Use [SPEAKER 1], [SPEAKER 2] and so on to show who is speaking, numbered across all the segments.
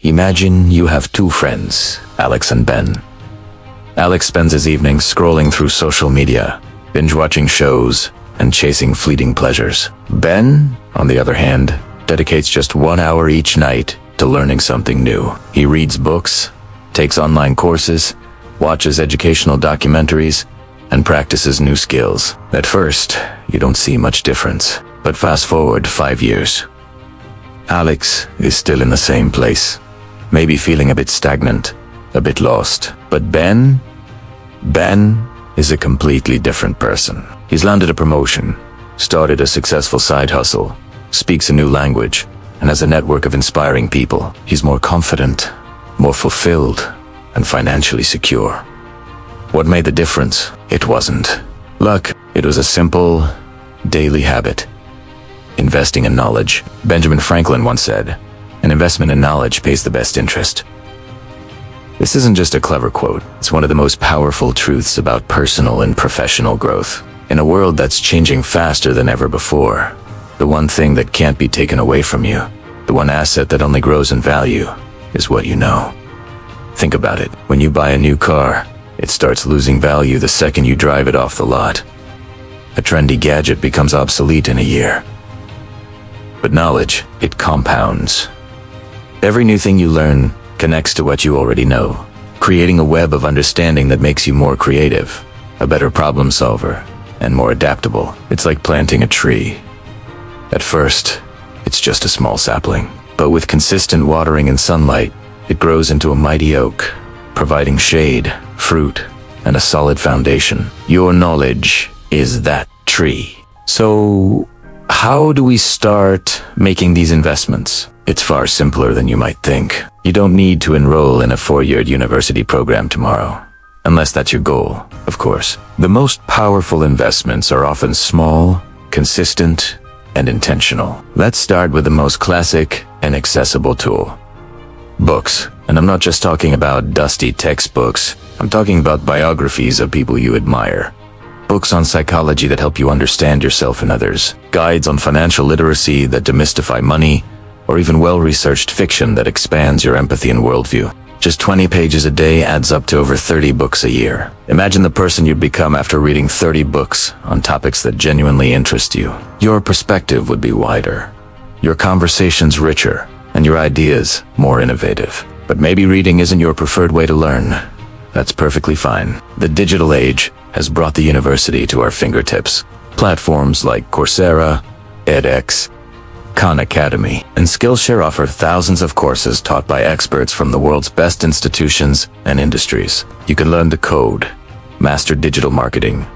[SPEAKER 1] Imagine you have two friends, Alex and Ben. Alex spends his evenings scrolling through social media, binge-watching shows, and chasing fleeting pleasures. Ben, on the other hand, dedicates just 1 hour each night to learning something new. He reads books, takes online courses, watches educational documentaries, and practices new skills. At first, you don't see much difference, but fast forward 5 years. Alex is still in the same place, maybe feeling a bit stagnant, a bit lost. But Ben is a completely different person. He's landed a promotion, started a successful side hustle, speaks a new language, and has a network of inspiring people. He's more confident, more fulfilled, and financially secure. What made the difference? It wasn't luck. It was a simple, daily habit. Investing in knowledge. Benjamin Franklin once said, "An investment in knowledge pays the best interest." This isn't just a clever quote. It's one of the most powerful truths about personal and professional growth. In a world that's changing faster than ever before, the one thing that can't be taken away from you, the one asset that only grows in value, is what you know. Think about it. When you buy a new car, it starts losing value the second you drive it off the lot. A trendy gadget becomes obsolete in a year. But knowledge, it compounds. Every new thing you learn connects to what you already know, creating a web of understanding that makes you more creative, a better problem solver, and more adaptable. It's like planting a tree. At first, it's just a small sapling, but with consistent watering and sunlight, it grows into a mighty oak, providing shade, fruit, and a solid foundation. Your knowledge is that tree. So, how do we start making these investments? It's far simpler than you might think. You don't need to enroll in a 4-year university program tomorrow, unless that's your goal, of course. The most powerful investments are often small, consistent, and intentional. Let's start with the most classic and accessible tool. Books. And I'm not just talking about dusty textbooks. I'm talking about biographies of people you admire. Books on psychology that help you understand yourself and others. Guides on financial literacy that demystify money, or even well-researched fiction that expands your empathy and worldview. Just 20 pages a day adds up to over 30 books a year. Imagine the person you'd become after reading 30 books on topics that genuinely interest you. Your perspective would be wider, your conversations richer, and your ideas more innovative. But maybe reading isn't your preferred way to learn. That's perfectly fine. The digital age has brought the university to our fingertips. Platforms like Coursera, edX, Khan Academy, and Skillshare offer thousands of courses taught by experts from the world's best institutions and industries. You can learn to code, master digital marketing,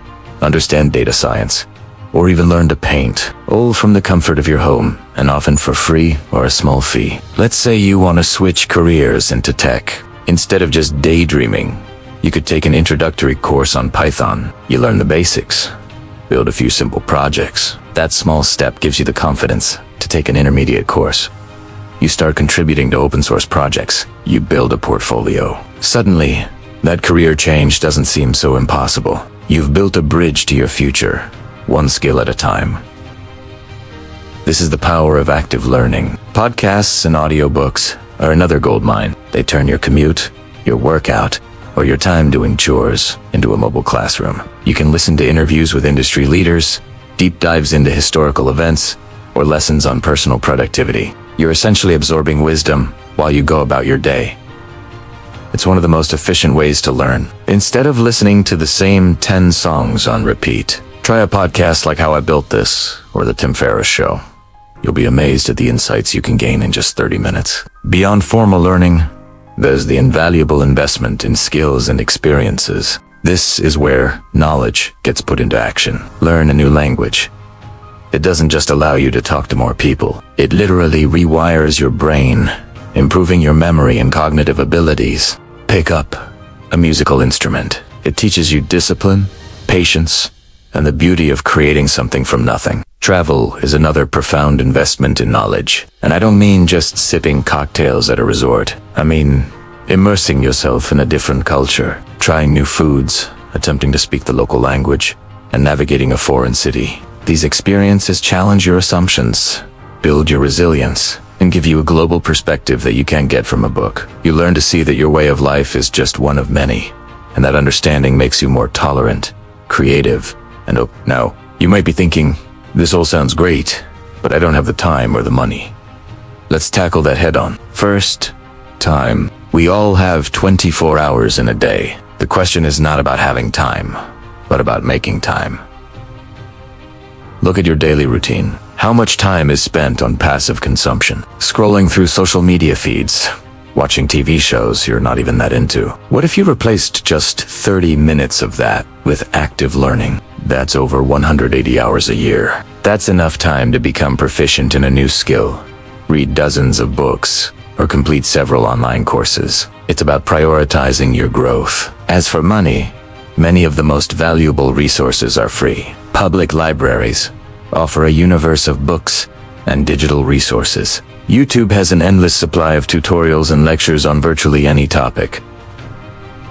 [SPEAKER 1] understand data science, or even learn to paint, all from the comfort of your home, and often for free or a small fee. Let's say you want to switch careers into tech. Instead of just daydreaming, you could take an introductory course on Python. You learn the basics, build a few simple projects. That small step gives you the confidence to take an intermediate course. You start contributing to open source projects. You build a portfolio. Suddenly, that career change doesn't seem so impossible. You've built a bridge to your future, one skill at a time. This is the power of active learning. Podcasts and audiobooks are another goldmine. They turn your commute, your workout, or your time doing chores into a mobile classroom. You can listen to interviews with industry leaders, deep dives into historical events, or lessons on personal productivity. You're essentially absorbing wisdom while you go about your day. It's one of the most efficient ways to learn. Instead of listening to the same 10 songs on repeat, try a podcast like How I Built This or The Tim Ferriss Show. You'll be amazed at the insights you can gain in just 30 minutes. Beyond formal learning, there's the invaluable investment in skills and experiences. This is where knowledge gets put into action. Learn a new language. It doesn't just allow you to talk to more people. It literally rewires your brain, improving your memory and cognitive abilities. Pick up a musical instrument. It teaches you discipline, patience, and the beauty of creating something from nothing. Travel is another profound investment in knowledge. And I don't mean just sipping cocktails at a resort. I mean immersing yourself in a different culture, trying new foods, attempting to speak the local language, and navigating a foreign city. These experiences challenge your assumptions, build your resilience, and give you a global perspective that you can't get from a book. You learn to see that your way of life is just one of many, and that understanding makes you more tolerant, creative, and open. Now, you might be thinking, this all sounds great, but I don't have the time or the money. Let's tackle that head on. First, time. We all have 24 hours in a day. The question is not about having time, but about making time. Look at your daily routine. How much time is spent on passive consumption? Scrolling through social media feeds, watching TV shows you're not even that into. What if you replaced just 30 minutes of that with active learning? That's over 180 hours a year. That's enough time to become proficient in a new skill, read dozens of books, or complete several online courses. It's about prioritizing your growth. As for money, many of the most valuable resources are free. Public libraries offer a universe of books and digital resources. YouTube has an endless supply of tutorials and lectures on virtually any topic.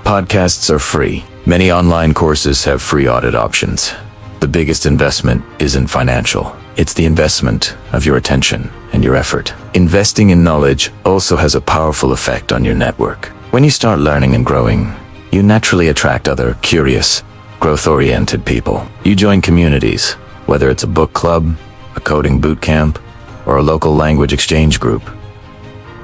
[SPEAKER 1] Podcasts are free. Many online courses have free audit options. The biggest investment isn't financial. It's the investment of your attention and your effort. Investing in knowledge also has a powerful effect on your network. When you start learning and growing, you naturally attract other curious, growth-oriented people. You join communities, whether it's a book club, a coding boot camp, or a local language exchange group.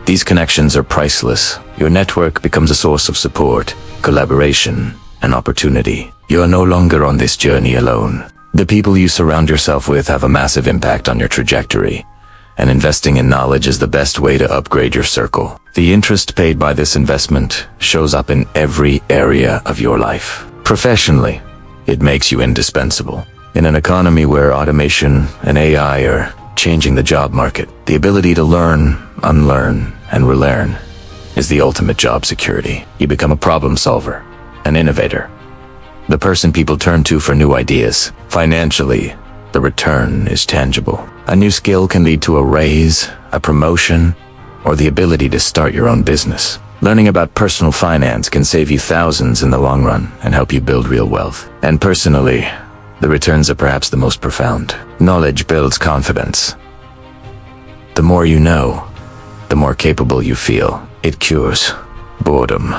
[SPEAKER 1] These connections are priceless. Your network becomes a source of support, collaboration, and opportunity. You are no longer on this journey alone. The people you surround yourself with have a massive impact on your trajectory, and investing in knowledge is the best way to upgrade your circle. The interest paid by this investment shows up in every area of your life. Professionally, it makes you indispensable. In an economy where automation and AI are changing the job market, the ability to learn, unlearn, and relearn is the ultimate job security. You become a problem solver, an innovator, the person people turn to for new ideas. Financially, the return is tangible. A new skill can lead to a raise, a promotion, or the ability to start your own business. Learning about personal finance can save you thousands in the long run and help you build real wealth. And personally, the returns are perhaps the most profound. Knowledge builds confidence. The more you know, the more capable you feel. It cures boredom.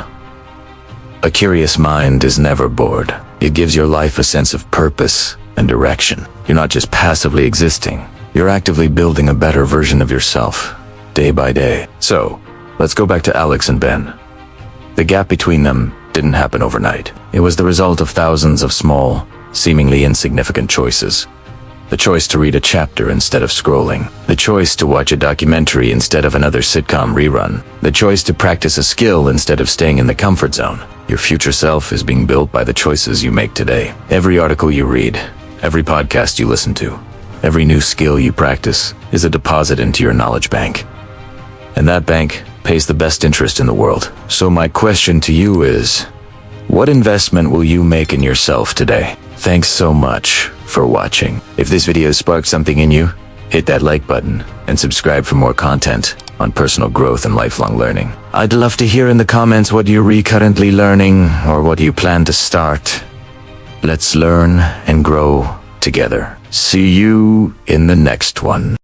[SPEAKER 1] A curious mind is never bored. It gives your life a sense of purpose and direction. You're not just passively existing, you're actively building a better version of yourself, day by day. So, let's go back to Alex and Ben. The gap between them didn't happen overnight. It was the result of thousands of small, seemingly insignificant choices. The choice to read a chapter instead of scrolling. The choice to watch a documentary instead of another sitcom rerun. The choice to practice a skill instead of staying in the comfort zone. Your future self is being built by the choices you make today. Every article you read, every podcast you listen to, every new skill you practice is a deposit into your knowledge bank. And that bank pays the best interest in the world. So my question to you is, what investment will you make in yourself today? Thanks so much for watching. If this video sparked something in you, hit that like button and subscribe for more content on personal growth and lifelong learning. I'd love to hear in the comments what you're currently learning or what you plan to start. Let's learn and grow together. See you in the next one.